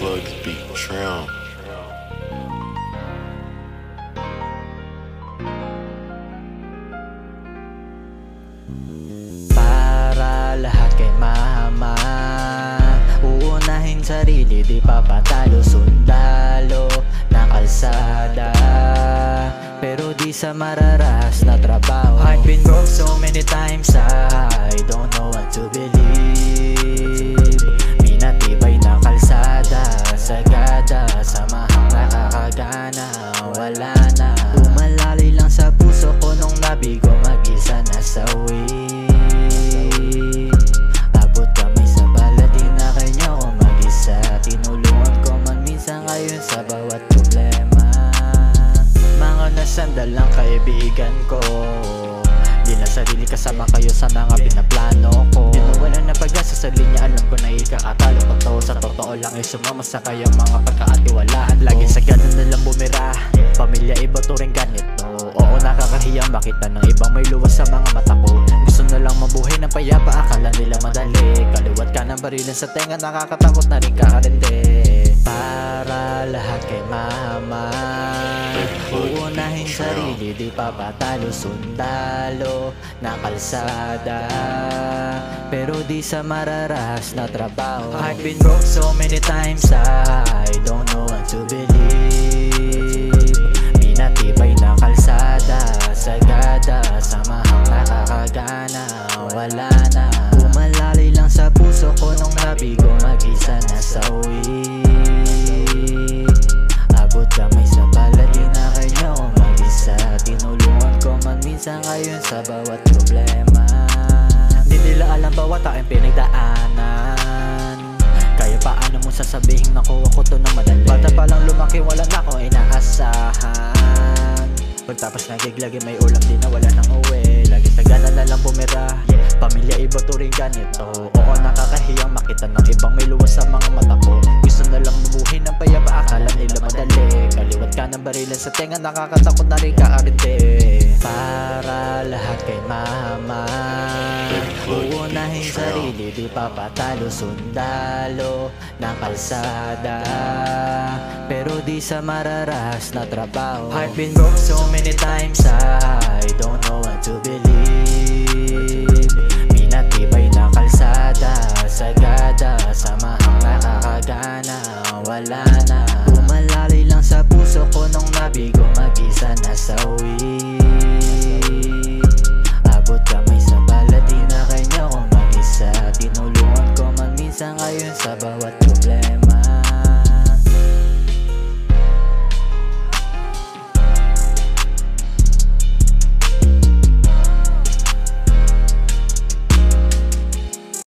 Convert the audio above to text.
Plug this beat, Trim. Para lahat kay mama, uunahin sarili, di papatalo sundalo ng kalsada, pero di sa mararahas na trabaho. I've been broke so many times, I don't know what to believe. Pinatibay na kalsada, sagada, samahang nakakagana, wala na. Umalalay lang sa puso ko nung nabigo, mag-isa na sa abot kamay sa balat, di na kanya ko mag-isa. Tinulungan ko man minsan ngayon sa bawat problema. Mga nasandal lang kaibigan ko, di na sarili kasama kayo sa mga pinaplano ko. Di na wala na pag-asa sa linya, alam ko na ikakatalo. Totoo sa totoo lang ay sumama sa kayang mga pagkaatiwalaan. Lagi sa ganun na lang bumira, pamilya iba to rin ganito. Oo, nakakahiyang makita ng ibang may luwas sa mga mata ko. Gusto na lang mabuhay ng payapa, akala nila madali. Kaliwat ka ng barilan sa tenga, nakakatakot na rin kakarindi. Para lahat kay mama, uunahin sarili, di papatalo sundalo ng kalsada, pero di sa mararahas na trabaho. I've been broke so many times, I don't know what to believe. Pinatibay na kalsada, sagada, samahang nakakagana, wala na. Umalalay lang sa puso ko nung nabigo, mag-isa na sa abot kamay sa balat, di na kanya ko mag-isa. Tinulungan ko man minsan ngayon sa bawat problema. Di nila alam bawat aking pinagdaanan, kaya paano mo sasabihin nakuha ko to ng madali. Bata pa lang lumaki, wala na akong inaasahan. Pagtapos nagiglagi may ulam, di na wala nang uwi. Lagi sa gana na lang bumira, pamilya iba to rin ganito. Oo, nakakahiyang makita ng ibang may luwas sa mga mata ko. Gusto na lang mabuhay ng payapa, akala nila madali. Kaliwat ka ng barilan sa tenga, nakakatakot na rin kakarindi. Para lahat kay mama, uunahin sarili, di papatalo sundalo ng kalsada, pero di sa mararahas na trabaho. I've been broke so many times, I don't know what to believe. Pinatibay na kalsada, sagada, samahang nakakagana, wala na. Umalalay lang sa puso ko nung nabigo, mag-isa na sa abot kamay sa balat, di na kanya ko mag-isa. Tinulungan ko man minsan ngayon sa bawat problema.